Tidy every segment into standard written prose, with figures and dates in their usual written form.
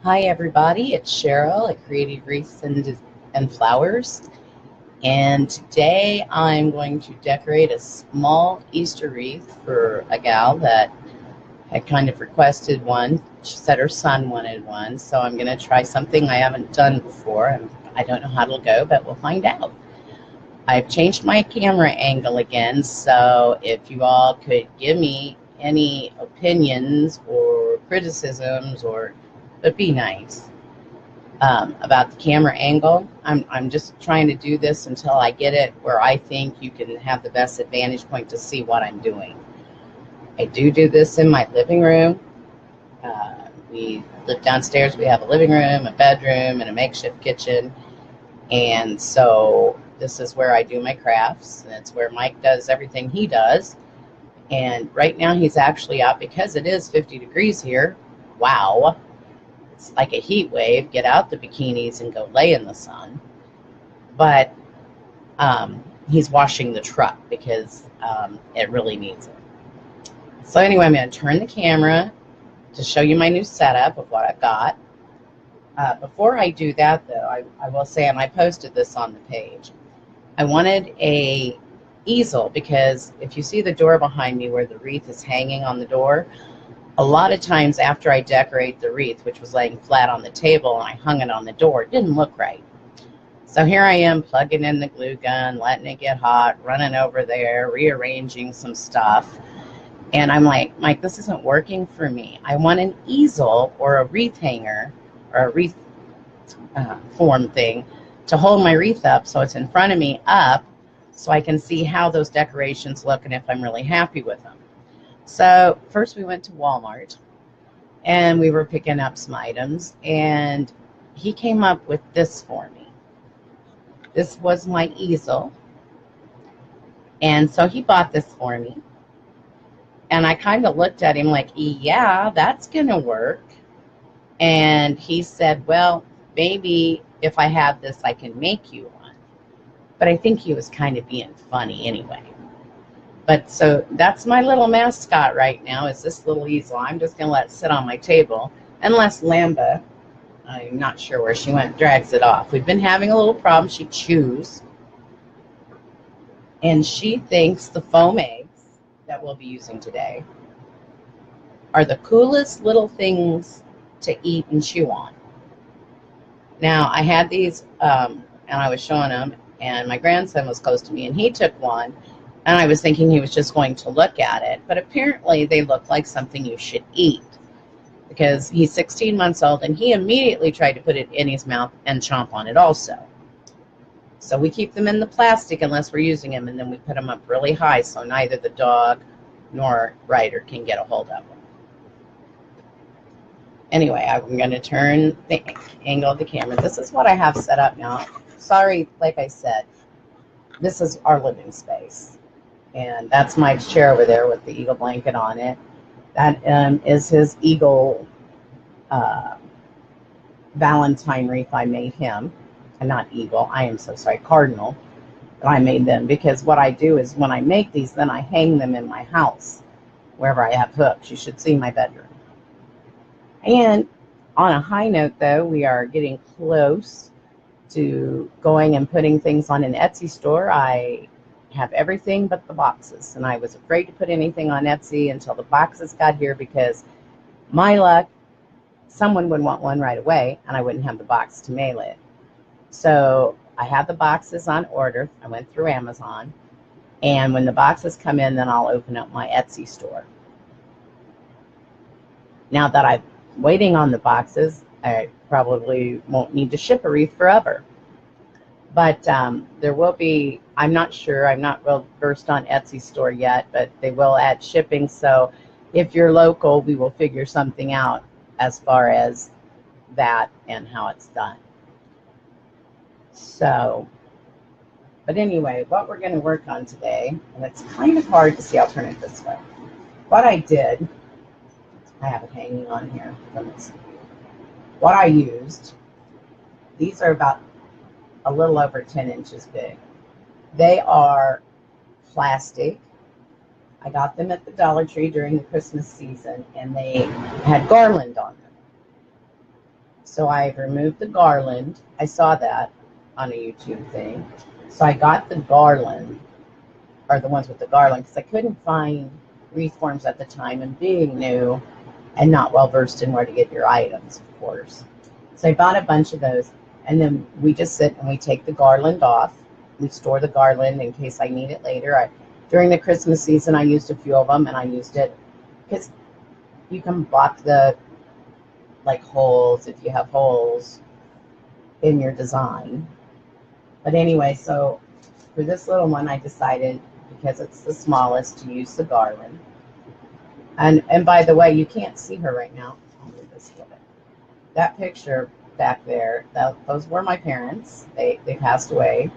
Hi everybody, it's Cheryl at Creative Wreaths and Flowers, and today I'm going to decorate a small Easter wreath for a gal that had kind of requested one. She said her son wanted one, so I'm going to try something I haven't done before, and I don't know how it'll go, but we'll find out. I've changed my camera angle again, so if you all could give me any opinions or criticisms, but be nice about the camera angle. I'm just trying to do this until I get it where I think you can have the best advantage point to see what I'm doing. I do this in my living room. We live downstairs. We have a living room, a bedroom, and a makeshift kitchen. And so this is where I do my crafts. And it's where Mike does everything he does. And right now he's actually out because it is 50 degrees here. Wow. It's like a heat wave. Get out the bikinis and go lay in the sun. But he's washing the truck because it really needs it. So anyway, I'm going to turn the camera to show you my new setup of what I've got. Before I do that, though, I will say, and I posted this on the page, I wanted a easel because if you see the door behind me where the wreath is hanging on the door, a lot of times after I decorate the wreath, which was laying flat on the table, and I hung it on the door, it didn't look right. So here I am plugging in the glue gun, letting it get hot, running over there, rearranging some stuff. And I'm like, Mike, this isn't working for me. I want an easel or a wreath hanger or a wreath form thing to hold my wreath up so it's in front of me up so I can see how those decorations look and if I'm really happy with them. So first we went to Walmart and we were picking up some items, and he came up with this for me. This was my easel, and so he bought this for me, and I kind of looked at him like, yeah, that's gonna work. And he said, well, maybe if I have this I can make you one. But I think he was kind of being funny anyway. But so that's my little mascot right now, is this little easel. I'm just going to let it sit on my table unless Lamba, I'm not sure where she went, drags it off. We've been having a little problem. She chews. And she thinks the foam eggs that we'll be using today are the coolest little things to eat and chew on. Now, I had these, and I was showing them, and my grandson was close to me, and he took one. And I was thinking he was just going to look at it. But apparently they look like something you should eat because he's 16 months old and he immediately tried to put it in his mouth and chomp on it also. So we keep them in the plastic unless we're using them, and then we put them up really high so neither the dog nor Ryder can get a hold of them. Anyway, I'm going to turn the angle of the camera. This is what I have set up now. Sorry, like I said, this is our living space. And that's Mike's chair over there with the eagle blanket on it. That is his eagle Valentine wreath I made him. And not eagle, I am so sorry, cardinal. I made them because what I do is when I make these, then I hang them in my house, wherever I have hooks. You should see my bedroom. And on a high note, though, we are getting close to going and putting things on an Etsy store. I have everything but the boxes, and I was afraid to put anything on Etsy until the boxes got here because my luck, someone would want one right away and I wouldn't have the box to mail it. So I have the boxes on order. I went through Amazon, and when the boxes come in, then I'll open up my Etsy store. Now that I'm waiting on the boxes, I probably won't need to ship a wreath forever. But there will be, I'm not sure, I'm not well versed on Etsy store yet, but they will add shipping. So if you're local, we will figure something out as far as that and how it's done. So, but anyway, what we're going to work on today, and it's kind of hard to see, I'll turn it this way. What I did, I have it hanging on here. What I used, these are about a little over 10 inches big. They are plastic. I got them at the Dollar Tree during the Christmas season, and they had garland on them. So I removed the garland. I saw that on a YouTube thing. So I got the garland, or the ones with the garland, because I couldn't find wreath forms at the time, and being new and not well versed in where to get your items, of course. So I bought a bunch of those, and then we just sit and we take the garland off. We store the garland in case I need it later. During the Christmas season, I used a few of them, and I used it because you can block the holes if you have holes in your design. But anyway, so for this little one, I decided, because it's the smallest, to use the garland. And by the way, you can't see her right now. I'll move this a little bit. That picture back there, those were my parents. They passed away.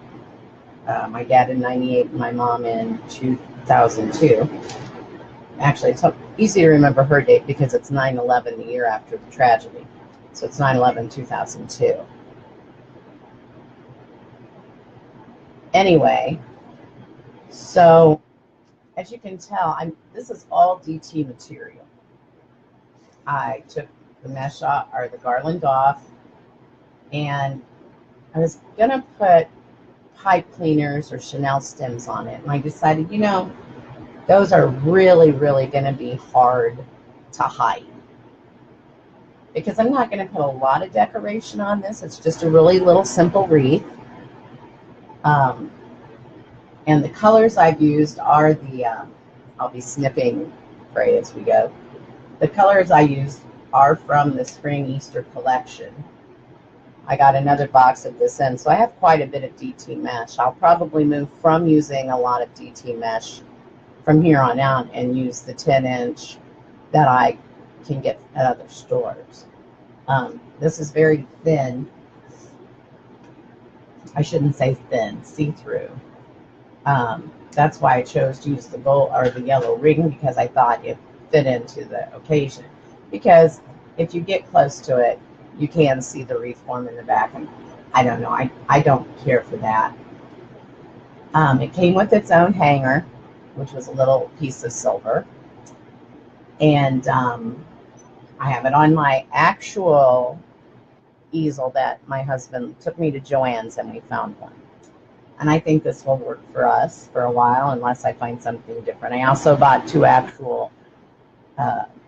My dad in 98 and my mom in 2002. Actually, it's easy to remember her date because it's 9/11, the year after the tragedy. So it's 9/11/2002. Anyway, so as you can tell, this is all DT material. I took the mesh off, or the garland off, and I was gonna put pipe cleaners or Chanel stems on it, and I decided, those are really, really going to be hard to hide, because I'm not going to put a lot of decoration on this. It's just a really little simple wreath. And the colors I've used are I'll be snipping gray as we go. The colors I used are from the Spring Easter collection. I got another box of this in, so I have quite a bit of DT mesh. I'll probably move from using a lot of DT mesh from here on out and use the 10-inch that I can get at other stores. This is very thin. I shouldn't say thin, see-through. That's why I chose to use the gold or the yellow ring, because I thought it fit into the occasion. Because if you get close to it, you can see the wreath form in the back, and I don't know, I don't care for that. It came with its own hanger, which was a little piece of silver, and I have it on my actual easel that my husband took me to Joann's, and we found one. And I think this will work for us for a while, unless I find something different. I also bought 2 actual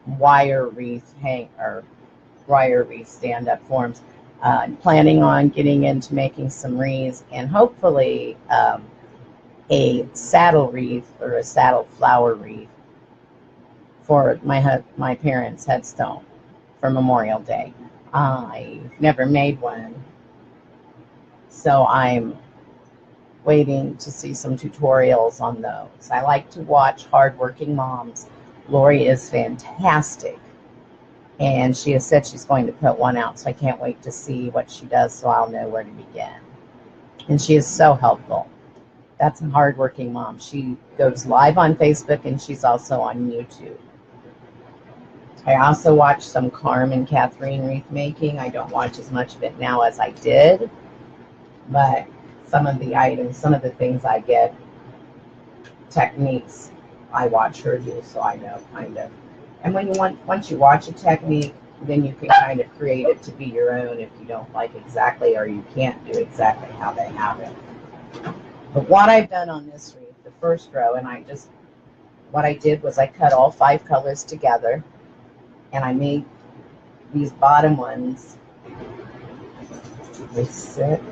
wire wreath stand-up forms. I'm planning on getting into making some wreaths, and hopefully a saddle wreath or a saddle flower wreath for my parents' headstone for Memorial Day. I've never made one, so I'm waiting to see some tutorials on those. I like to watch hardworking moms. Lori is fantastic, and she has said she's going to put one out, so I can't wait to see what she does, so I'll know where to begin. And she is so helpful. That's a hardworking mom. She goes live on Facebook, and she's also on YouTube. I also watch some Carmen Catherine wreath making. I don't watch as much of it now as I did, but some of the items, some of the things I get, techniques, I watch her do, so I know kind of. And once you watch a technique, then you can kind of create it to be your own if you don't like exactly, or you can't do exactly how they have it. But what I've done on this wreath, the first row, and what I did was I cut all 5 colors together, and I made these bottom ones with 6.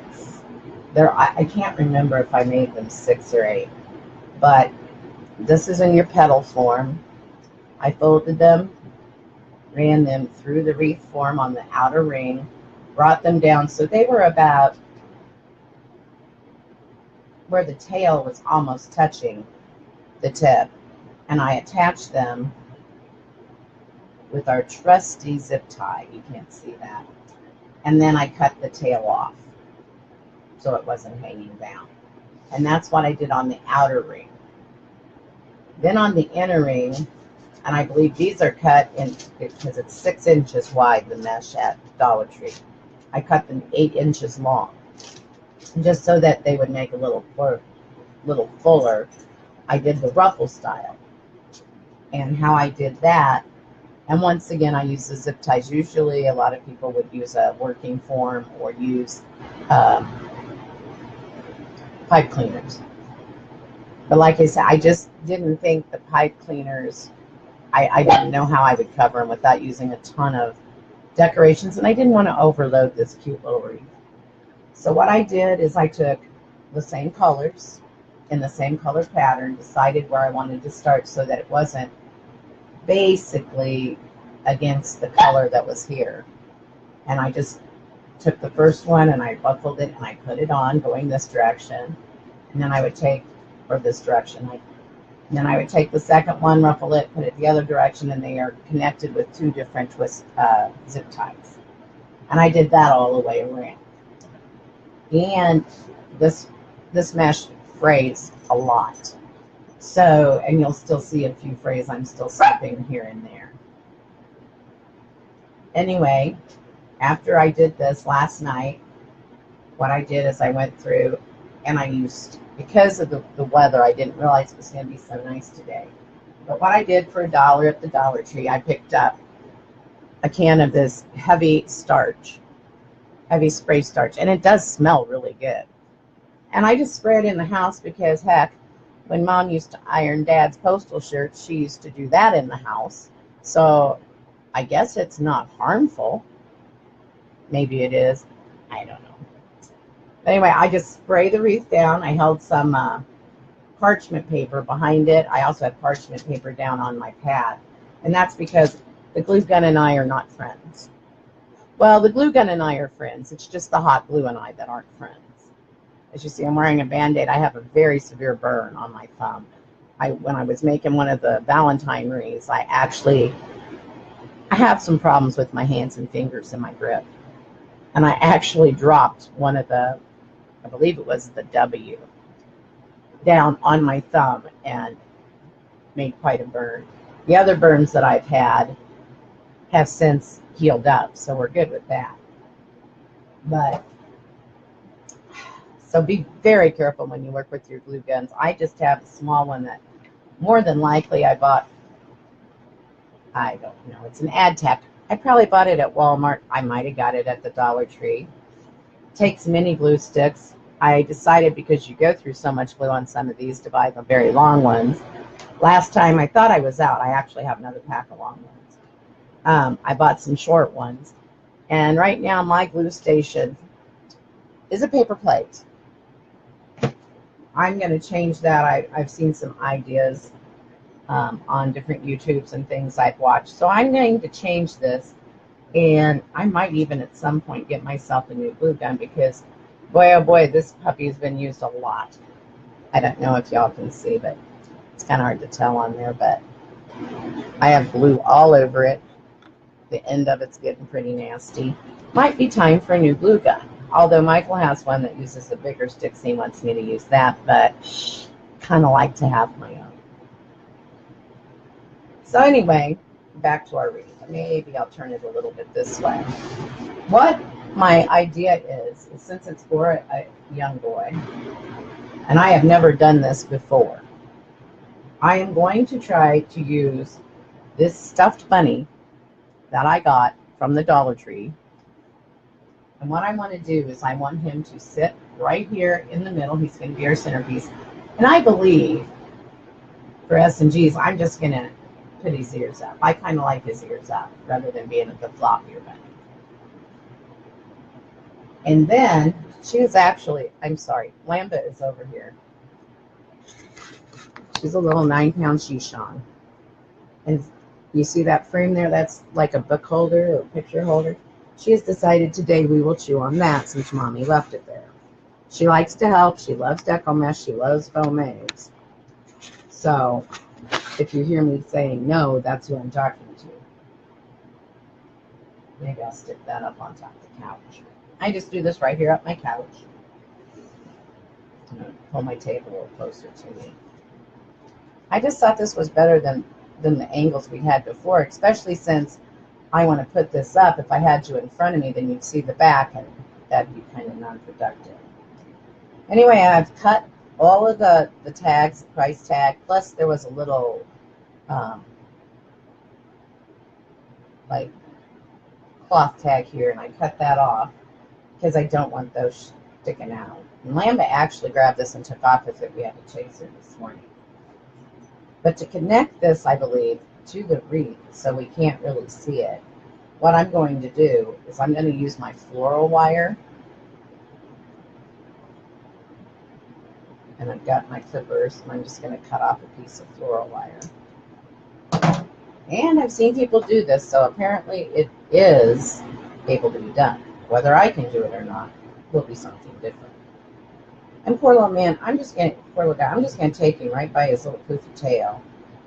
I can't remember if I made them 6 or 8, but this is in your petal form. I folded them, ran them through the wreath form on the outer ring, brought them down so they were about where the tail was almost touching the tip, and I attached them with our trusty zip tie. You can't see that. And then I cut the tail off so it wasn't hanging down. And that's what I did on the outer ring. Then on the inner ring, and I believe these are cut in, because it's 6 inches wide, the mesh at Dollar Tree. I cut them 8 inches long, just so that they would make a little fuller. I did the ruffle style. And how I did that, And once again, I use the zip ties. Usually a lot of people would use a working form or use um, pipe cleaners. But like I said, I just didn't think the pipe cleaners, I didn't know how I would cover them without using a ton of decorations, and I didn't want to overload this cute little wreath. So what I did is I took the same colors in the same color pattern, decided where I wanted to start so that it wasn't basically against the color that was here. And I just took the first one and I buckled it and I put it on going this direction. And then I would take, or this direction, and then I would take the second one, ruffle it, put it the other direction, and they are connected with two different zip ties. And I did that all the way around. And this mesh frays a lot. So, and you'll still see a few frays I'm still slipping here and there. Anyway, after I did this last night, what I did is I went through and I used, because of the weather, I didn't realize it was going to be so nice today. But what I did for $1 at the Dollar Tree, I picked up a can of this heavy starch, heavy spray starch, and it does smell really good. And I just spray it in the house because, heck, when Mom used to iron Dad's postal shirts, she used to do that in the house. So I guess it's not harmful. Maybe it is. I don't know. But anyway, I just spray the wreath down. I held some parchment paper behind it. I also have parchment paper down on my pad. And that's because the glue gun and I are not friends. Well, the glue gun and I are friends. It's just the hot glue and I that aren't friends. As you see, I'm wearing a Band-Aid. I have a very severe burn on my thumb. When I was making one of the Valentine wreaths, I have some problems with my hands and fingers and my grip. And I actually dropped one of the, I believe it was the W, down on my thumb and made quite a burn. The other burns that I've had have since healed up, so we're good with that. But, so be very careful when you work with your glue guns. I just have a small one that more than likely I bought, I don't know, it's an AdTech. I probably bought it at Walmart. I might have got it at the Dollar Tree. Takes mini glue sticks. I decided, because you go through so much glue on some of these, to buy the very long ones. Last time I thought I was out. I actually have another pack of long ones. I bought some short ones. And right now my glue station is a paper plate. I'm going to change that. I've seen some ideas on different YouTubes and things I've watched. So I'm going to change this, and I might even at some point get myself a new glue gun, because boy, oh boy, this puppy has been used a lot. I don't know if y'all can see, but it's kind of hard to tell on there, but I have glue all over it. The end of it's getting pretty nasty. Might be time for a new glue gun. Although Michael has one that uses a bigger stick, so he wants me to use that, but kind of like to have my own. So anyway, back to our wreath. Maybe I'll turn it a little bit this way. What my idea is since it's for a young boy, and I have never done this before, I am going to try to use this stuffed bunny that I got from the Dollar Tree. And what I want to do is I want him to sit right here in the middle. He's going to be our centerpiece. And I believe for S&Gs, I'm just going to put his ears up. I kind of like his ears up rather than being the floppier bunny. And then she is actually, I'm sorry, Lambda is over here. She's a little 9-pound Shishan. And you see that frame there? That's like a book holder or picture holder. She has decided today we will chew on that since Mommy left it there. She likes to help. She loves deco mesh. She loves foam eggs. So if you hear me saying no, that's who I'm talking to. Maybe I'll stick that up on top of the couch. I just do this right here up my couch. I'm going to pull my table a little closer to me. I just thought this was better than the angles we had before, especially since I want to put this up. If I had you in front of me, then you'd see the back, and that'd be kind of non-productive. Anyway, I've cut all of the tags, the price tag, plus there was a little like cloth tag here, and I cut that off because I don't want those sticking out. And Lamba actually grabbed this and took off with it. We had to chase her this morning. But to connect this, I believe, to the wreath so we can't really see it, what I'm going to do is I'm going to use my floral wire. And I've got my clippers, and I'm just going to cut off a piece of floral wire. And I've seen people do this, so apparently it is able to be done. Whether I can do it or not will be something different. And poor little man, I'm just going to take him right by his little poofy tail,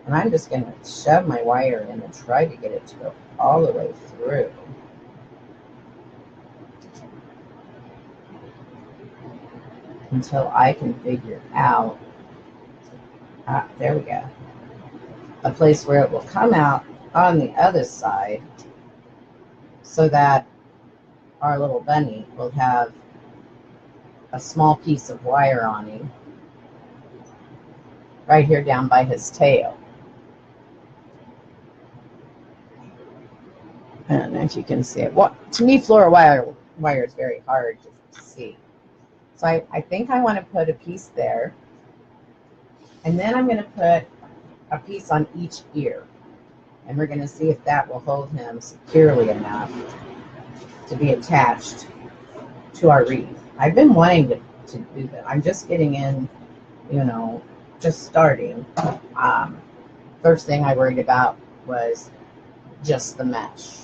and I'm just going to shove my wire in and try to get it to go all the way through. Until I can figure out, there we go, a place where it will come out on the other side so that our little bunny will have a small piece of wire on him right here down by his tail. I don't know if you can see it. Well, to me, floral wire is very hard to see. So I think I want to put a piece there. And then I'm going to put a piece on each ear. And we're going to see if that will hold him securely enough to be attached to our wreath. I've been wanting to do that. I'm just getting in, just starting. First thing I worried about was just the mesh.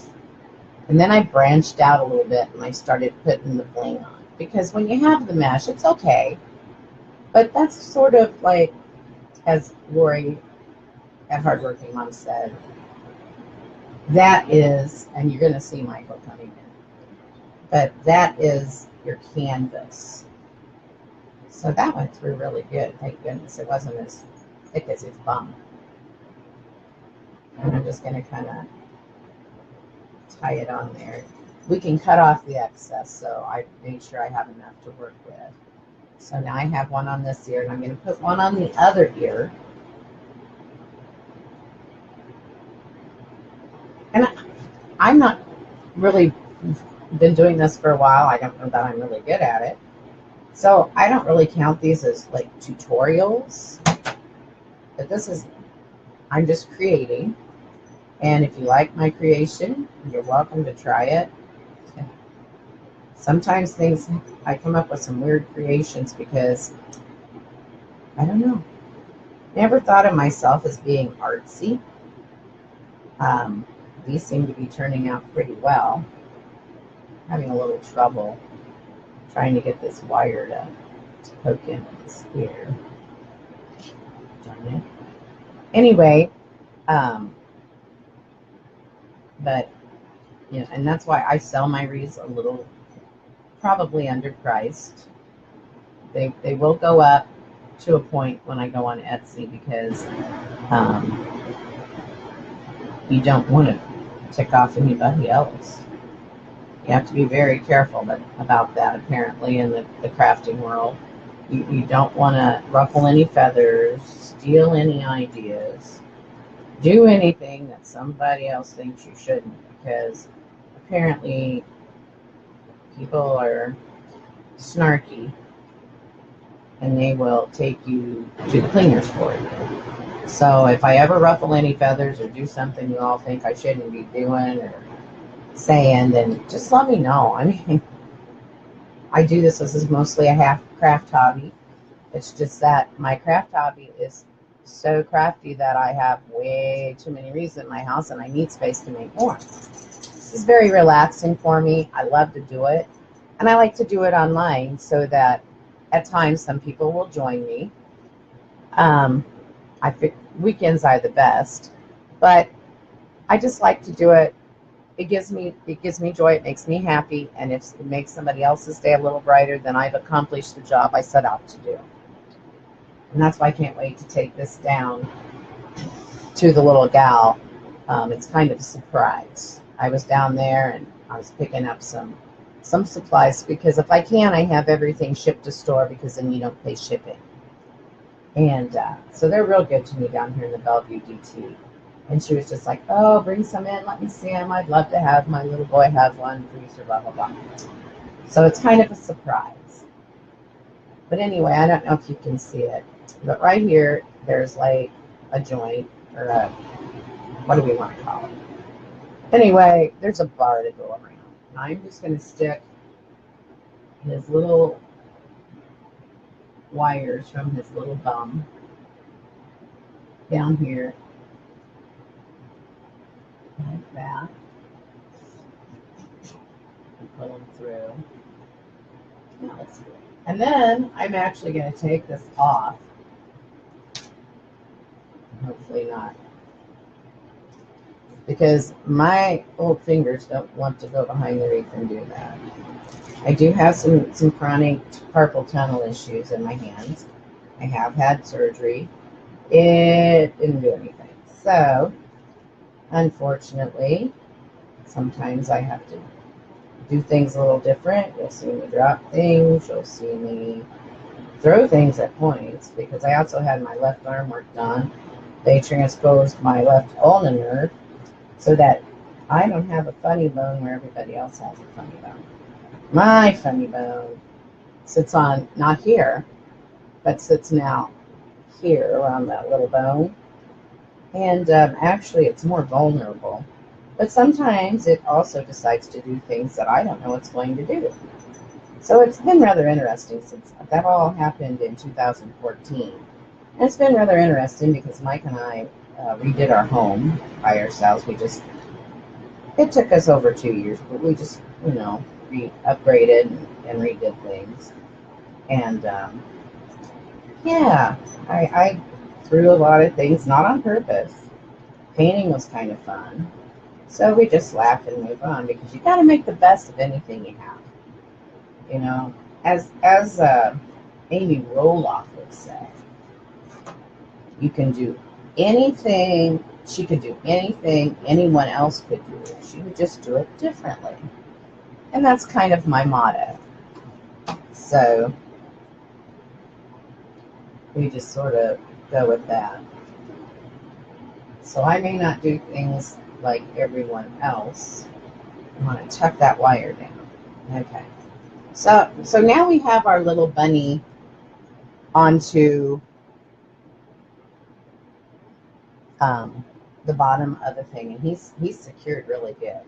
And then I branched out a little bit and I started putting the bling on. Because when you have the mesh, it's okay. But that's sort of like, as Lori at Hardworking Mom said, that is, and you're going to see Michael coming in, but that is your canvas. So that went through really good. Thank goodness it wasn't as thick as his bum. And I'm just going to kind of tie it on there. We can cut off the excess, so I made sure I have enough to work with. So now I have one on this ear, and I'm going to put one on the other ear. And I'm not really been doing this for a while. I don't know that I'm really good at it. So I don't really count these as like tutorials. But this is, I'm just creating. And if you like my creation, you're welcome to try it. Sometimes I come up with some weird creations because, I don't know, never thought of myself as being artsy. These seem to be turning out pretty well. Having a little trouble trying to get this wire to poke into this ear. Darn it. Anyway, but, and that's why I sell my wreaths a little, probably underpriced. They will go up to a point when I go on Etsy because you don't want to tick off anybody else. You have to be very careful about that, apparently, in the crafting world. You don't want to ruffle any feathers, steal any ideas, do anything that somebody else thinks you shouldn't, because apparently people are snarky and they will take you to the cleaners for it. So if I ever ruffle any feathers or do something you all think I shouldn't be doing or saying, then just let me know. I mean, I do this is mostly a half craft hobby. It's just that my craft hobby is so crafty that I have way too many wreaths in my house and I need space to make more. This is very relaxing for me. I love to do it. And I like to do it online so that at times some people will join me. I think weekends are the best, but I just like to do it. It gives me joy. It makes me happy. And if it makes somebody else's day a little brighter, then I've accomplished the job I set out to do. And that's why I can't wait to take this down to the little gal. It's kind of a surprise. I was down there and I was picking up some supplies because if I can, I have everything shipped to store because then you don't pay shipping. And so they're real good to me down here in the Bellevue DT. And she was just like, oh, bring some in, let me see them. I'd love to have my little boy have one, please, or blah, blah, blah. So it's kind of a surprise. But anyway, I don't know if you can see it. But right here, there's like a joint, or a, what do we want to call it? Anyway, there's a bar to go around. And I'm just going to stick his little wires from his little bum down here, like that. And pull them through. Now let's do it. And then I'm actually going to take this off. Hopefully not. Because my old fingers don't want to go behind the wreath and do that. I do have some chronic carpal tunnel issues in my hands. I have had surgery. It didn't do anything. So, unfortunately, sometimes I have to do things a little different. You'll see me drop things. You'll see me throw things at points, because I also had my left arm worked on. They transposed my left ulnar nerve so that I don't have a funny bone where everybody else has a funny bone. My funny bone sits on, not here, but sits now here around that little bone. And actually, it's more vulnerable. But sometimes it also decides to do things that I don't know it's going to do. So it's been rather interesting since that all happened in 2014. And it's been rather interesting because Mike and I redid our home by ourselves. It took us over 2 years, but we just, upgraded and redid things. And yeah, I threw a lot of things, not on purpose. Painting was kind of fun. So we just laugh and move on, because you got to make the best of anything you have. As Amy Roloff would say, you can do anything. She could do anything anyone else could do. She would just do it differently. And that's kind of my motto. So we just sort of go with that. So I may not do things like everyone else. I want to tuck that wire down. Okay. So now we have our little bunny onto the bottom of the thing, and he's secured really good.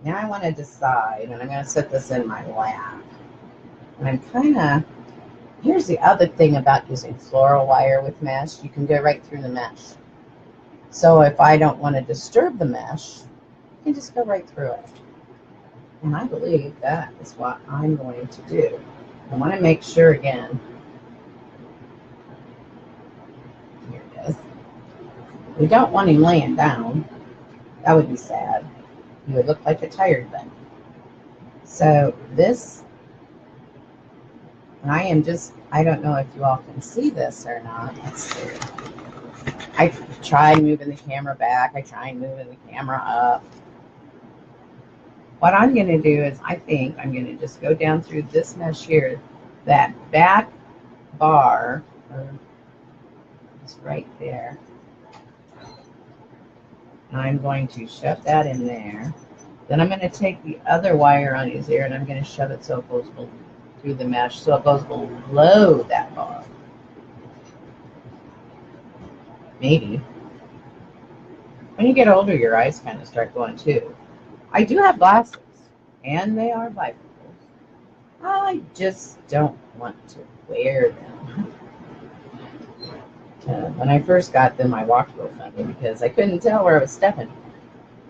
Now I want to decide, and I'm going to set this in my lap. And here's the other thing about using floral wire with mesh. You can go right through the mesh. So if I don't want to disturb the mesh, you can just go right through it. And I believe that is what I'm going to do. I want to make sure again. Here it is. We don't want him laying down. That would be sad. He would look like a tired bunny. So this, and I don't know if you all can see this or not. Let's see. I tried moving the camera back. I tried moving the camera up. What I'm going to do is I think I'm going to just go down through this mesh here. That back bar, just right there. I'm going to shove that in there. Then I'm going to take the other wire on his ear and I'm going to shove it so it goes through the mesh, so it goes below that bar. Maybe. When you get older, your eyes kind of start going too. I do have glasses, and they are bifocals. I just don't want to wear them. When I first got them, I walked real funny because I couldn't tell where I was stepping.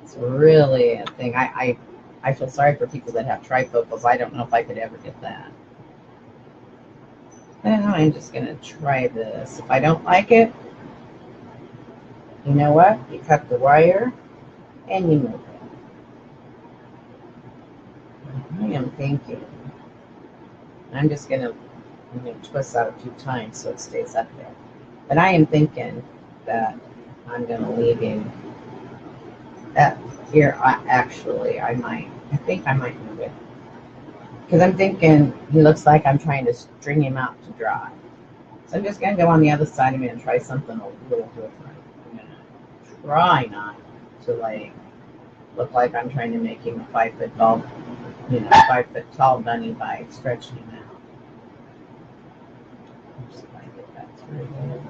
It's really a thing. I feel sorry for people that have trifocals. I don't know if I could ever get that. And I'm just going to try this. If I don't like it, you know what? You cut the wire and you move it. I am thinking. I'm just going to twist that a few times so it stays up there. But I am thinking that I'm going to leave him that here. I think I might move it. Because I'm thinking he looks like I'm trying to string him out to dry. So I'm just going to go on the other side. I'm going to try something a little different. I'm going to try not to like look like I'm trying to make him a 5 foot tall, 5 foot tall bunny by stretching him out. Let's see if I can get that through there.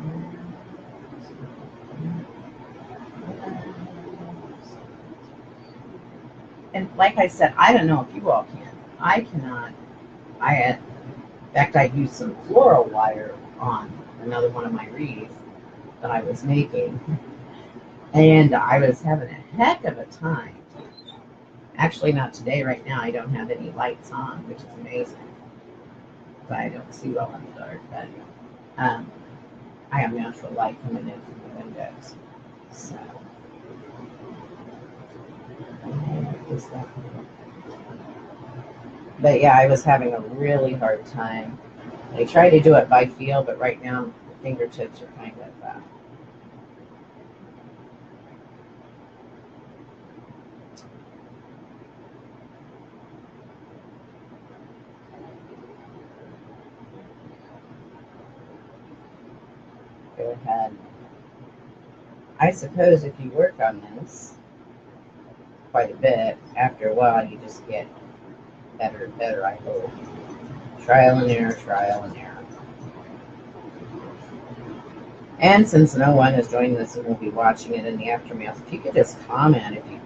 And like I said, I don't know if you all can. I cannot. In fact, I used some floral wire on another one of my wreaths that I was making, and I was having a heck of a time. Actually, not today. Right now, I don't have any lights on, which is amazing. But I don't see well in the dark. But I have natural light coming in from the windows. So, but yeah, I was having a really hard time. I try to do it by feel, but right now the fingertips are kind of go ahead. I suppose if you work on this quite a bit, after a while you just get better and better, I hope. Trial and error, trial and error. And since no one is joining this and will be watching it in the aftermath, if you could just comment if you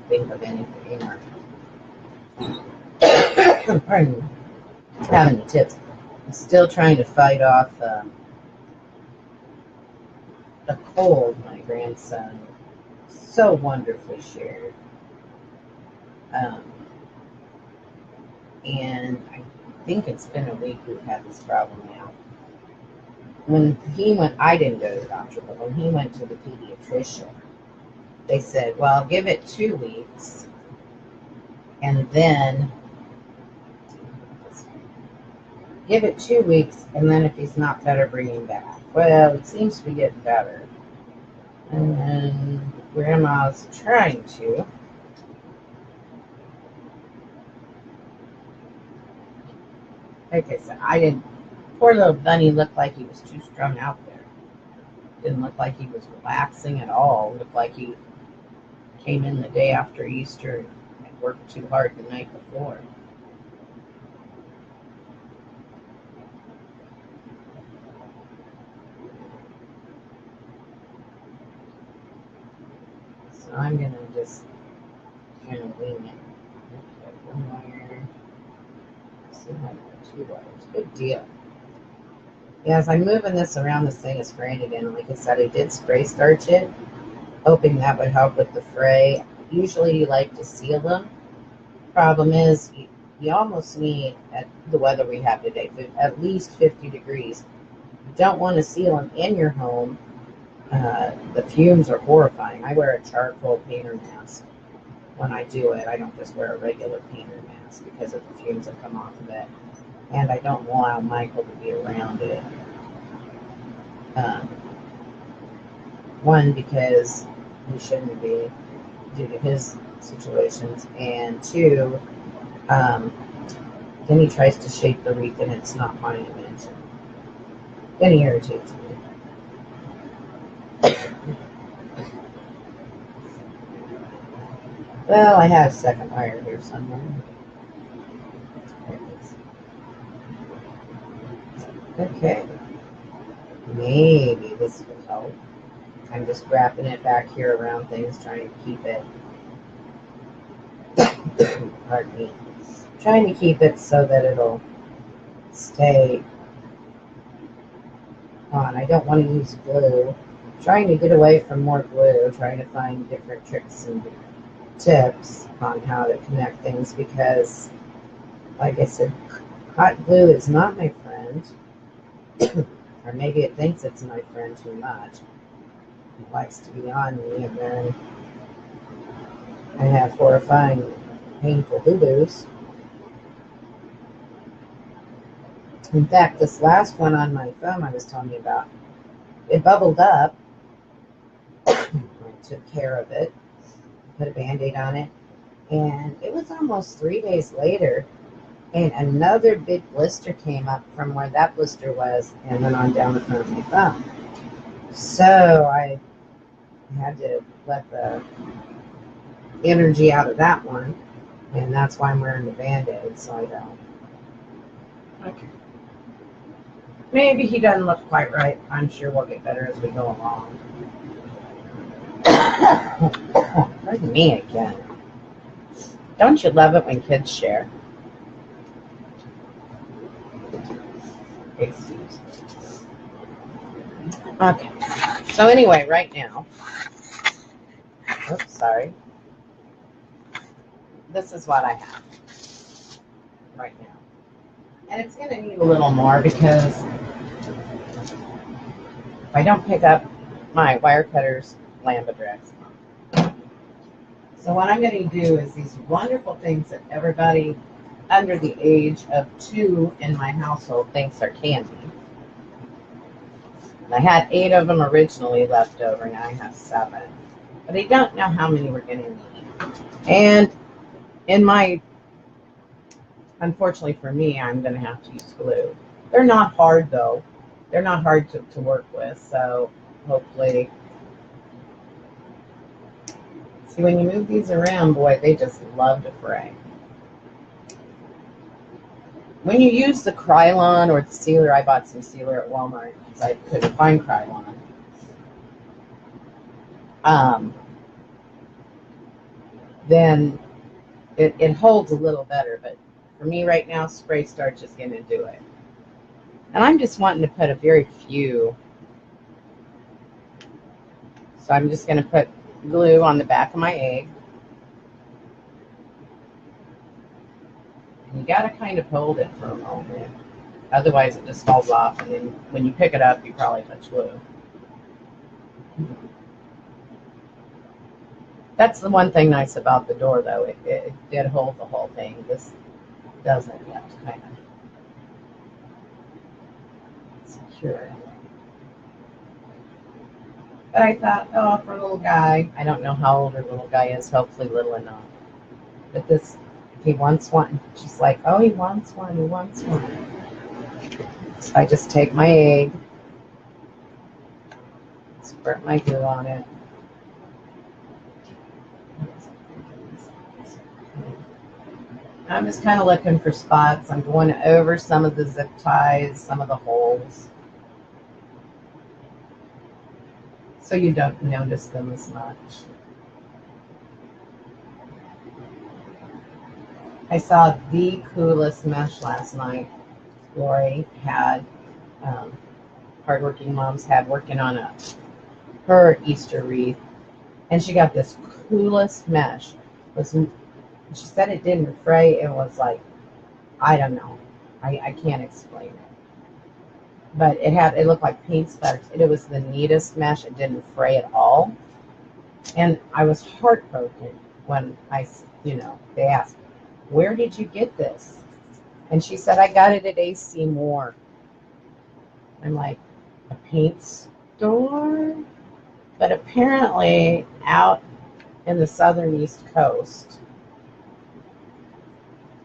think of anything or pardon, have any tips. I'm still trying to fight off a cold my grandson so wonderfully shared. And I think it's been a week we've had this problem now. When he went, I didn't go to the doctor, but when he went to the pediatrician, they said, well, give it 2 weeks, and then if he's not better, bring him back. Well, it seems to be getting better. And then Grandma's trying to. Like I said, poor little bunny looked like he was too strung out there. Didn't look like he was relaxing at all. Looked like he came in the day after Easter and worked too hard the night before. So I'm going to just kind of wing it. Okay, 1 wire. See how I got 2 wires. Good deal. Yeah, as I'm moving this around, this thing is fraying again. And like I said, I did spray starch it, hoping that would help with the fray. Usually you like to seal them. Problem is, you almost need, at the weather we have today, at least 50 degrees. You don't want to seal them in your home. The fumes are horrifying. I wear a charcoal painter mask when I do it. I don't just wear a regular painter mask because of the fumes that come off of it. And I don't allow Michael to be around it. One, because he shouldn't be due to his situations, and 2, then he tries to shape the wreath and it's not my invention. Then he irritates me. Well, I have a second wire here somewhere. Okay. Maybe this will help. I'm just wrapping it back here around things, trying to keep it. Pardon me. Trying to keep it so that it'll stay on. I don't want to use glue. Trying to get away from more glue, trying to find different tricks and tips on how to connect things because, like I said, hot glue is not my friend. Or maybe it thinks it's my friend too much. It likes to be on me, and then I have horrifying, painful boo-boos. In fact, this last one on my phone I was telling you about, it bubbled up. I took care of it, put a Band-Aid on it, and it was almost 3 days later, and another big blister came up from where that blister was and went on down the front of my thumb. So I I had to let the energy out of that one, and that's why I'm wearing the Band-Aid, so I don't. Okay. Maybe he doesn't look quite right. I'm sure we'll get better as we go along. Pardon me again. Don't you love it when kids share? Excuse. Okay. So anyway, right now, oops, sorry. This is what I have right now. And it's going to need a little more because if I don't pick up my wire cutters, Lambda drags. So what I'm going to do is these wonderful things that everybody under the age of 2 in my household thinks are candy. And I had 8 of them originally left over, now I have 7. But I don't know how many we're going to need. And in my, unfortunately for me, I'm going to have to use glue. They're not hard though. They're not hard to work with, so hopefully. See, when you move these around, boy, they just love to fray. When you use the Krylon or the sealer, I bought some sealer at Walmart because I couldn't find Krylon. Then it holds a little better, but for me right now, spray starch is going to do it. And I'm just wanting to put a very few. So I'm just going to put glue on the back of my egg. And you got to kind of hold it for a moment. Otherwise it just falls off, and then when you pick it up, you probably touch glue. That's the one thing nice about the door, though. It did hold the whole thing. This doesn't yet, kind of secure it. But I thought, oh, for a little guy, I don't know how old her little guy is, hopefully little enough. But this, he wants one. She's like, oh, he wants one, he wants one. So I just take my egg, squirt my glue on it. I'm just kind of looking for spots. I'm going over some of the zip ties, some of the holes, so you don't notice them as much. I saw the coolest mesh last night. Lori had, hardworking moms had working on her Easter wreath, and she got this coolest mesh. She said it didn't fray. It was like, I don't know. I can't explain it. But it looked like paint splatters. It was the neatest mesh. It didn't fray at all. And I was heartbroken when they asked, where did you get this? And she said, I got it at AC Moore. I'm like, a paint store? But apparently out in the southern East Coast,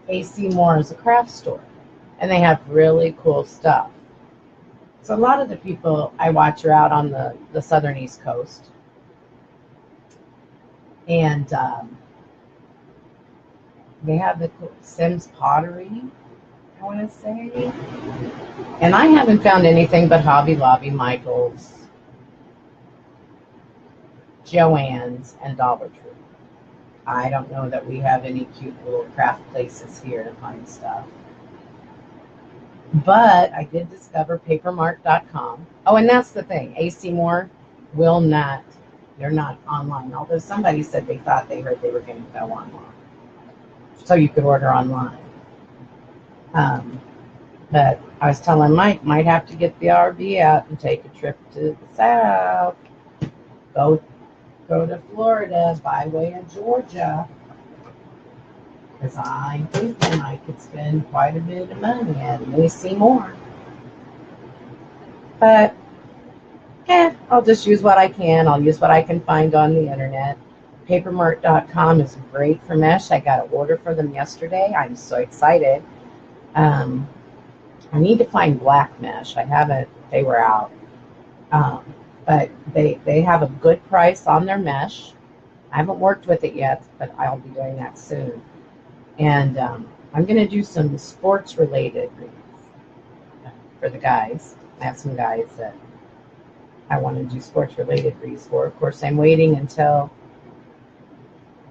AC Moore is a craft store, and they have really cool stuff. So a lot of the people I watch are out on the southern East Coast, and they have the Sims pottery, I want to say, and I haven't found anything but Hobby Lobby, Michael's, Joann's, and Dollar Tree. I don't know that we have any cute little craft places here to find stuff. But I did discover papermart.com. Oh, and that's the thing. AC Moore will not, they're not online. Although somebody said they thought they heard they were going to go online. So you could order online. But I was telling Mike, might have to get the RV out and take a trip to the south. Go to Florida by way of Georgia, because I'm thinking I could spend quite a bit of money at AC Moore. But I'll just use what I can. I'll use what I can find on the internet. Papermart.com is great for mesh. I got an order for them yesterday. I'm so excited. I need to find black mesh. I haven't. They were out. but they have a good price on their mesh. I haven't worked with it yet, but I'll be doing that soon. And I'm going to do some sports related wreaths for the guys. I have some guys that I want to do sports related wreaths for. Of course, I'm waiting until,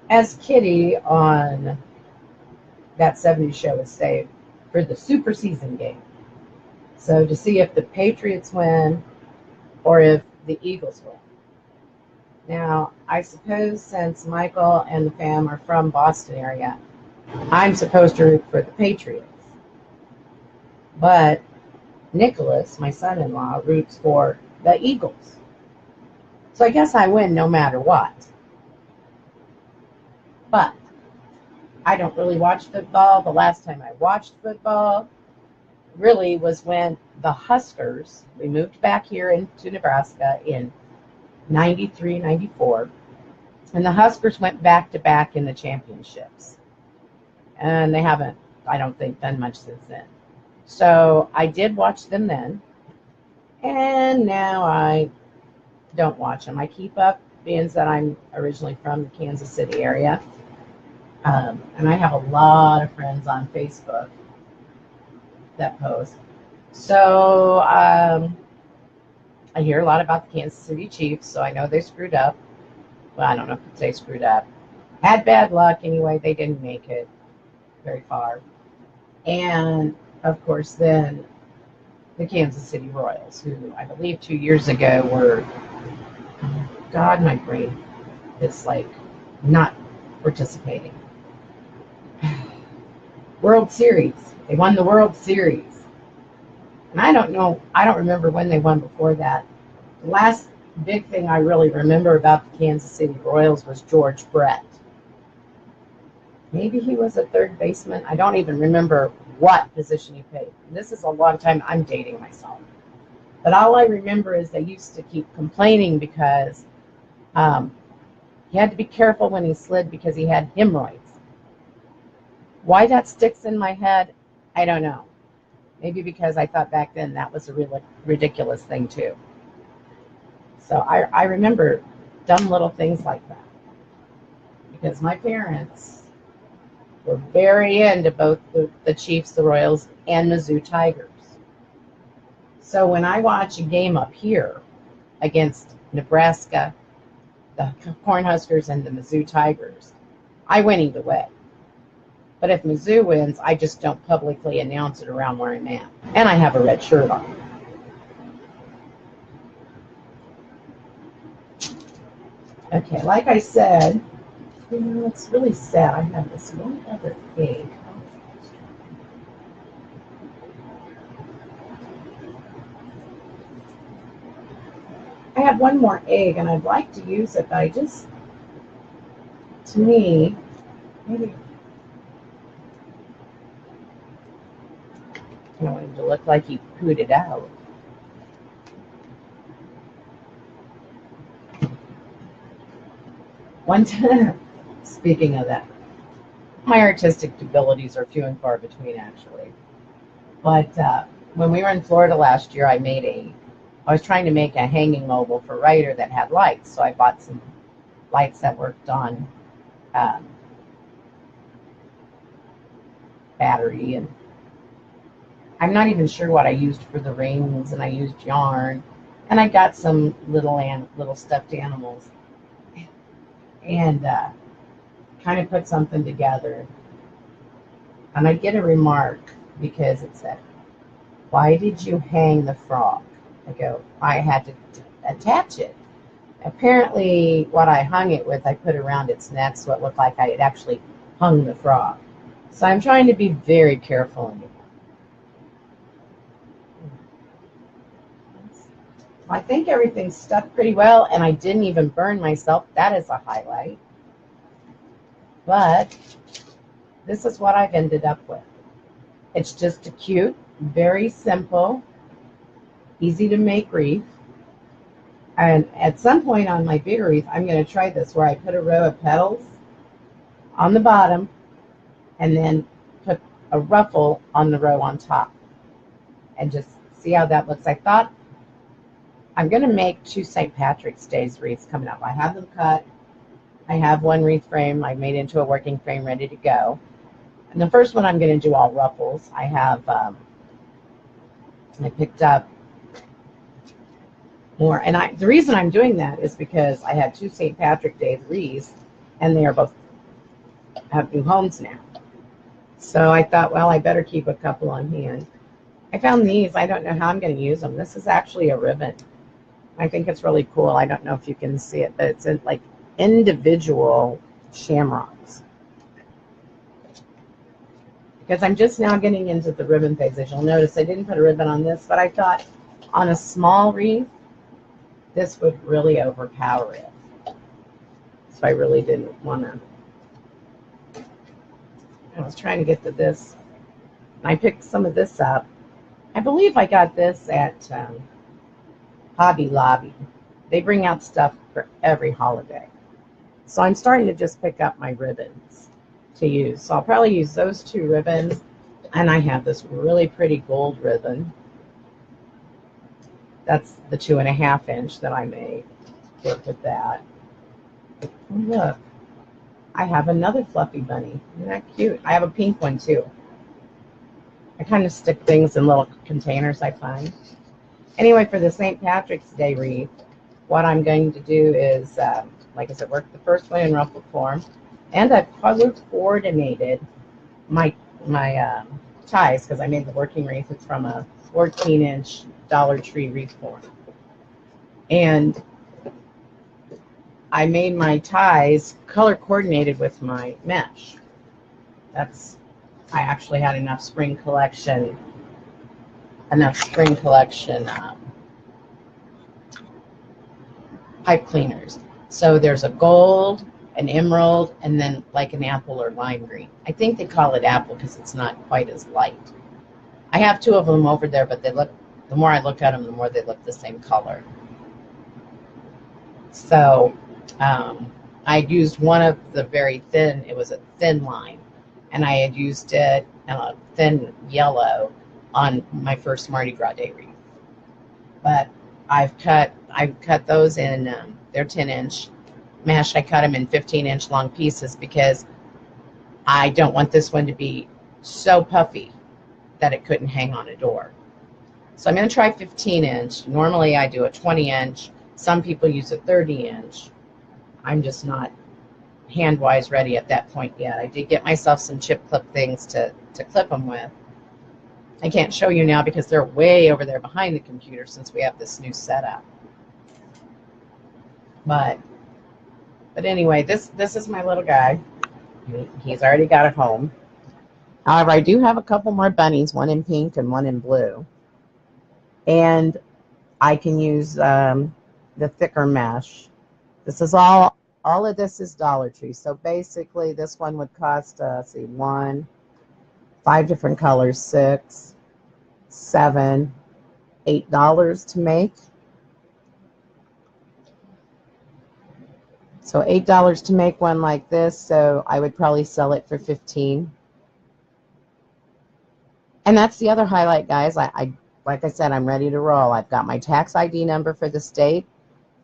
as Kitty on that 70s show would say, for the super season game. So to see if the Patriots win or if the Eagles win. Now, I suppose since Michael and the fam are from Boston area, I'm supposed to root for the Patriots. But Nicholas, my son-in-law, roots for the Eagles. So I guess I win no matter what. But I don't really watch football. The last time I watched football really was when the Huskers, we moved back here into Nebraska in 93, 94, and the Huskers went back to back in the championships. And they haven't, I don't think, done much since then. So I did watch them then, and now I don't watch them. I keep up, being that I'm originally from the Kansas City area, and I have a lot of friends on Facebook that post. So I hear a lot about the Kansas City Chiefs, so I know they screwed up. Well, I don't know if they screwed up. Had bad luck anyway. They didn't make it very far. And, of course, then the Kansas City Royals, who I believe 2 years ago were, God, my brain is like not participating. World Series. They won the World Series. And I don't remember when they won before that. The last big thing I really remember about the Kansas City Royals was George Brett. Maybe he was a third baseman. I don't even remember what position he played. This is a long time. I'm dating myself. But all I remember is they used to keep complaining because he had to be careful when he slid because he had hemorrhoids. Why that sticks in my head, I don't know. Maybe because I thought back then that was a really ridiculous thing too. So I remember dumb little things like that. Because my parents were very into both the Chiefs, the Royals, and Mizzou Tigers. So when I watch a game up here against Nebraska, the Cornhuskers, and the Mizzou Tigers, I win either way. But if Mizzou wins, I just don't publicly announce it around where I'm at. And I have a red shirt on. Okay, like I said, it's really sad. I have this one other egg. I have one more egg, and I'd like to use it, but to me, maybe I don't want him to look like he pooed it out. One time, speaking of that, my artistic abilities are few and far between, actually. But when we were in Florida last year, I was trying to make a hanging mobile for Ryder that had lights. So I bought some lights that worked on battery, and I'm not even sure what I used for the rings, and I used yarn, and I got some little stuffed animals, and kind of put something together. And I get a remark because it said, "Why did you hang the frog?" I go, "I had to attach it." Apparently, what I hung it with, I put around its neck so it looked like I had actually hung the frog. So I'm trying to be very careful in it. I think everything stuck pretty well, and I didn't even burn myself. That is a highlight. But this is what I've ended up with. It's just a cute, very simple, easy to make wreath. And at some point on my bigger wreath, I'm going to try this where I put a row of petals on the bottom and then put a ruffle on the row on top. And just see how that looks. I thought I'm going to make 2 St. Patrick's Day's wreaths coming up. I have them cut. I have 1 wreath frame I made into a working frame ready to go. And the first one I'm going to do all ruffles. I have, I picked up more. And the reason I'm doing that is because I had 2 St. Patrick's Day wreaths, and they are both have new homes now. So I thought, well, I better keep a couple on hand. I found these. I don't know how I'm going to use them. This is actually a ribbon. I think it's really cool. I don't know if you can see it, but it's in, like, individual shamrocks. Because I'm just now getting into the ribbon phase. As you'll notice, I didn't put a ribbon on this, but I thought on a small wreath, this would really overpower it. So I really didn't want to. I was trying to get to this. I picked some of this up. I believe I got this at Hobby Lobby. They bring out stuff for every holiday. So I'm starting to just pick up my ribbons to use. So I'll probably use those 2 ribbons. And I have this really pretty gold ribbon. That's the 2.5 inch that I made. Work with that. Oh, look, I have another fluffy bunny. Isn't that cute? I have a pink one too. I kind of stick things in little containers I find. Anyway, for the St. Patrick's Day wreath, what I'm going to do is, like I said, work the first one in ruffled form. And I've color coordinated my ties, because I made the working wreath. It's from a 14-inch Dollar Tree wreath form. And I made my ties color coordinated with my mesh. I actually had enough spring collection pipe cleaners. So there's a gold, an emerald, and then like an apple or lime green. I think they call it apple because it's not quite as light. I have 2 of them over there, but the more I look at them, the more they look the same color. So I used one of the very thin, it was a thin line, and I had used it a thin yellow on my first Mardi Gras Day wreath. But I've cut those in, they're 10-inch mesh. I cut them in 15-inch long pieces because I don't want this one to be so puffy that it couldn't hang on a door. So I'm going to try 15-inch. Normally I do a 20-inch. Some people use a 30-inch. I'm just not hand-wise ready at that point yet. I did get myself some chip clip things to clip them with. I can't show you now because they're way over there behind the computer since we have this new setup. But anyway, this is my little guy. He's already got a home. However, I do have a couple more bunnies, one in pink and one in blue. And I can use the thicker mesh. This is all of this is Dollar Tree. So basically this one would cost, let's see, 5 different colors, $6, $7, $8 to make. So $8 to make one like this, so I would probably sell it for $15. And that's the other highlight, guys. Like I said, I'm ready to roll. I've got my tax ID number for the state.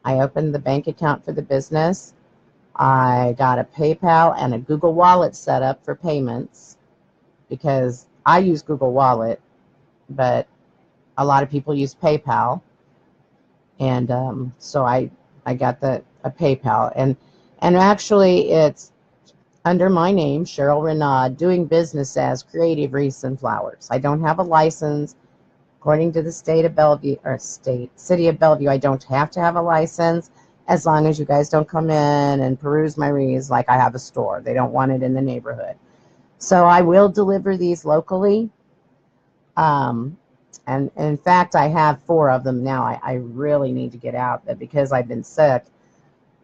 I opened the bank account for the business. I got a PayPal and a Google Wallet set up for payments because I use Google Wallet, but a lot of people use PayPal. And so I got a PayPal. And actually, it's under my name, Cheryl Renaud, doing business as Creative Wreaths and Flowers. I don't have a license. According to the state of Bellevue, or city of Bellevue, I don't have to have a license as long as you guys don't come in and peruse my wreaths like I have a store. They don't want it in the neighborhood. So I will deliver these locally. And in fact, I have 4 of them now. I really need to get out, but because I've been sick,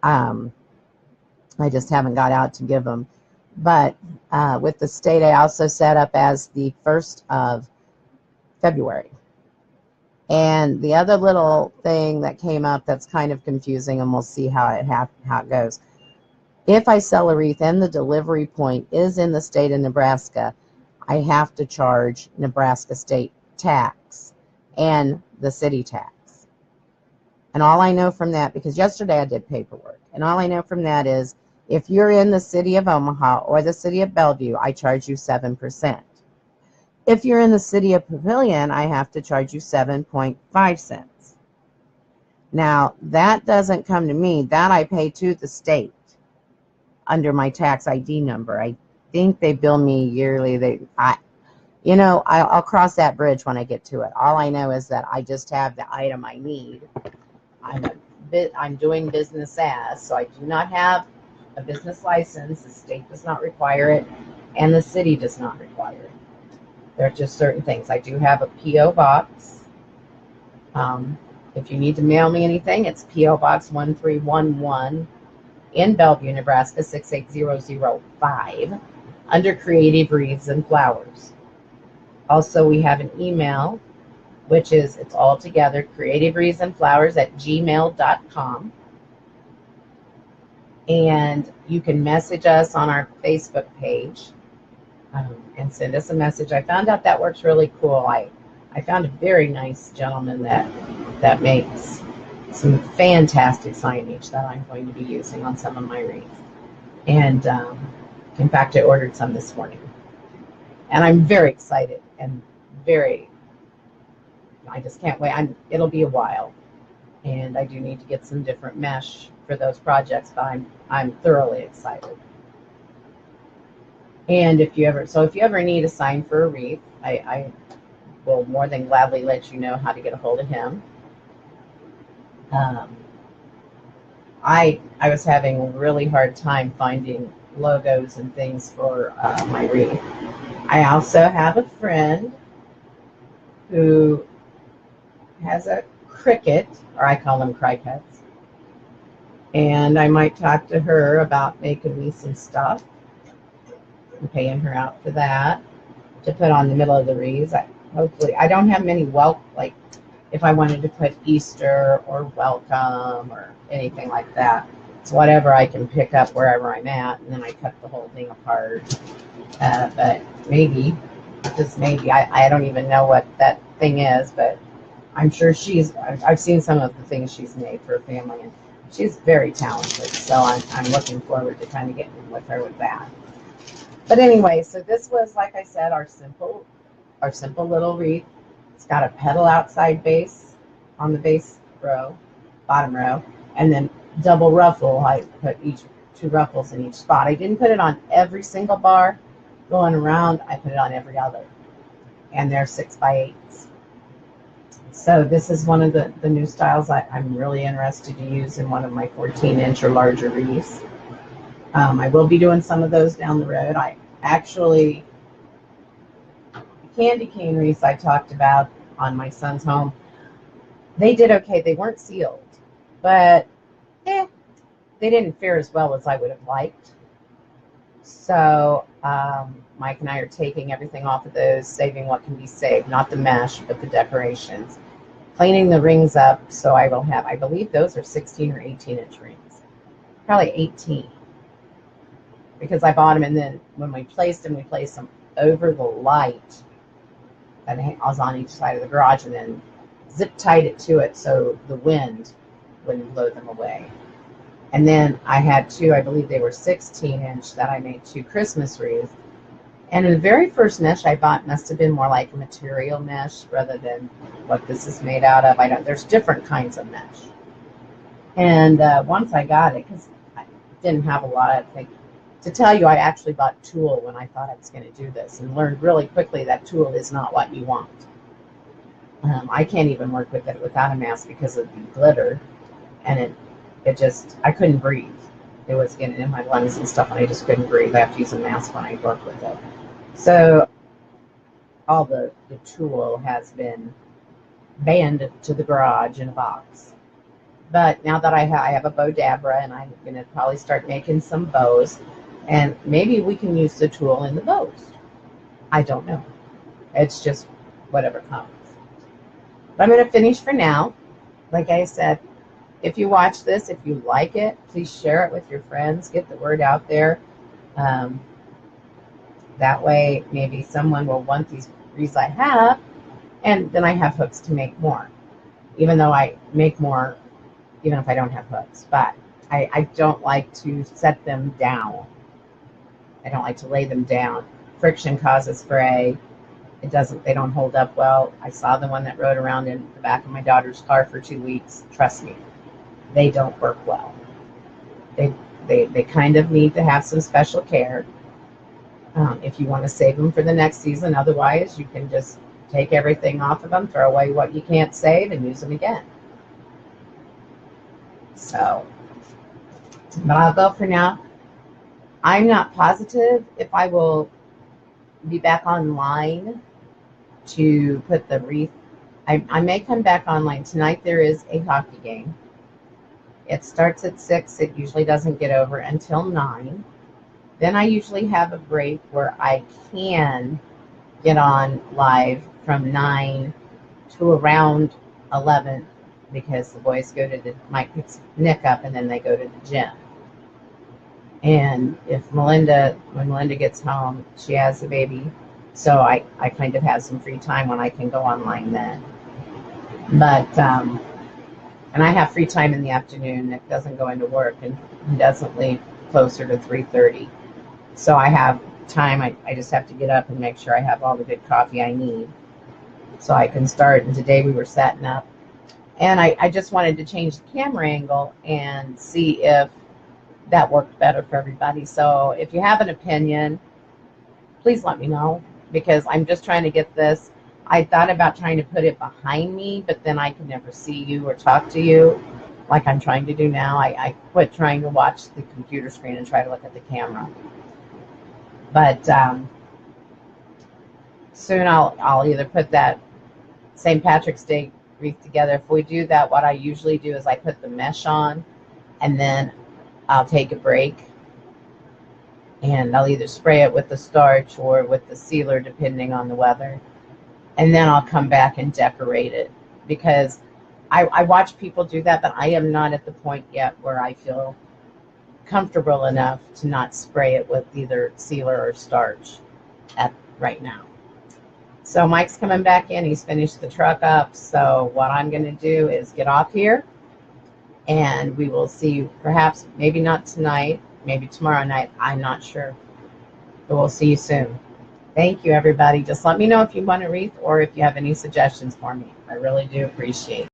I just haven't got out to give them. But with the state, I also set up as the 1st of February. And the other little thing that came up that's kind of confusing, and we'll see how it goes. If I sell a wreath and the delivery point is in the state of Nebraska, I have to charge Nebraska state tax and the city tax. And all I know from that, because yesterday I did paperwork, and all I know from that is if you're in the city of Omaha or the city of Bellevue, I charge you 7%. If you're in the city of Pavilion, I have to charge you 7.5 cents. Now, that doesn't come to me. That I pay to the state under my tax ID number. I think they bill me yearly. I'll cross that bridge when I get to it. All I know is that I just have the item I need. I'm doing business as, so I do not have a business license. The state does not require it, and the city does not require it. There are just certain things. I do have a P.O. box. If you need to mail me anything, it's P.O. Box 1311 in Bellevue, Nebraska 68005 under Creative Wreaths and Flowers. Also, we have an email, which is, it's all together, creativewreathsandflowers@gmail.com. And you can message us on our Facebook page and send us a message. I found out that works really cool. I found a very nice gentleman that makes some fantastic signage that I'm going to be using on some of my wreaths. And in fact, I ordered some this morning. And I'm very excited and I just can't wait. It'll be a while. And I do need to get some different mesh for those projects, but I'm thoroughly excited. And if you ever need a sign for a wreath, I will more than gladly let you know how to get a hold of him. I was having a really hard time finding logos and things for my wreath. I also have a friend who has a cricket, or I call them crickets, and I might talk to her about making me some stuff and paying her out for that to put on the middle of the wreaths. Hopefully, I don't have many like if I wanted to put Easter or welcome or anything like that. It's whatever I can pick up wherever I'm at, and then I cut the whole thing apart. But maybe, just maybe, I don't even know what that thing is, but I'm sure I've seen some of the things she's made for her family, and she's very talented. So I'm looking forward to kind of getting with her with that. But anyway, so this was, like I said, our simple little wreath. It's got a petal outside base on the base row, bottom row, and then double ruffle. I put two ruffles in each spot. I didn't put it on every single bar going around. I put it on every other, and they're 6x8s. So this is one of the new styles I'm really interested to use in one of my 14-inch or larger wreaths. I will be doing some of those down the road. The candy cane wreaths I talked about on my son's home, they did okay. They weren't sealed, but they didn't fare as well as I would have liked. So Mike and I are taking everything off of those, saving what can be saved, not the mesh, but the decorations, cleaning the rings up. So I will have, I believe those are 16 or 18-inch rings, probably 18, because I bought them, and then when we placed them over the light that was on each side of the garage, and then zip tied it to it so the wind wouldn't blow them away. And then I had two, I believe they were 16-inch, that I made 2 Christmas wreaths. And the very first mesh I bought must have been more like a material mesh rather than what this is made out of. There's different kinds of mesh. And once I got it, because I didn't have a lot of things. To tell you, I actually bought tulle when I thought I was going to do this, and learned really quickly that tulle is not what you want. I can't even work with it without a mask because of the glitter, and I couldn't breathe. It was getting in my lungs and stuff, and I just couldn't breathe. I have to use a mask when I work with it. So all the tulle has been banned to the garage in a box. But now that I have a bow dabra, and I'm going to probably start making some bows, and maybe we can use the tulle in the bows. I don't know. It's just whatever comes. But I'm going to finish for now. Like I said, if you watch this, if you like it, please share it with your friends. Get the word out there. That way, maybe someone will want these wreaths I have, and then I have hooks to make more. Even though I make more even if I don't have hooks. But I don't like to set them down. I don't like to lay them down. Friction causes fray. They don't hold up well. I saw the one that rode around in the back of my daughter's car for 2 weeks. Trust me, they don't work well. They kind of need to have some special care if you want to save them for the next season. Otherwise, you can just take everything off of them, throw away what you can't save, and use them again. So, but I'll go for now. I'm not positive if I will be back online to put the wreath. I may come back online. Tonight there is a hockey game. It starts at 6. It usually doesn't get over until 9. Then I usually have a break where I can get on live from 9 to around 11 because the boys go to Mike picks Nick up and then they go to the gym. And when Melinda gets home, she has the baby. So I kind of have some free time when I can go online then. But, and I have free time in the afternoon. Nick doesn't go into work and he doesn't leave closer to 3:30. So I have time. I just have to get up and make sure I have all the good coffee I need so I can start. And today we were setting up. And I just wanted to change the camera angle and see if that worked better for everybody. So if you have an opinion, please let me know, because I'm just trying to get this. I thought about trying to put it behind me, but then I could never see you or talk to you like I'm trying to do now. I quit trying to watch the computer screen and try to look at the camera. But soon I'll either put that St. Patrick's Day wreath together. If we do that, what I usually do is I put the mesh on and then I'll take a break and I'll either spray it with the starch or with the sealer depending on the weather, and then I'll come back and decorate it, because I watch people do that, but I am not at the point yet where I feel comfortable enough to not spray it with either sealer or starch right now. So Mike's coming back in. He's finished the truck up. So what I'm going to do is get off here and we will see you, perhaps, maybe not tonight, maybe tomorrow night. I'm not sure. But we'll see you soon. Thank you, everybody. Just let me know if you want a wreath or if you have any suggestions for me. I really do appreciate it.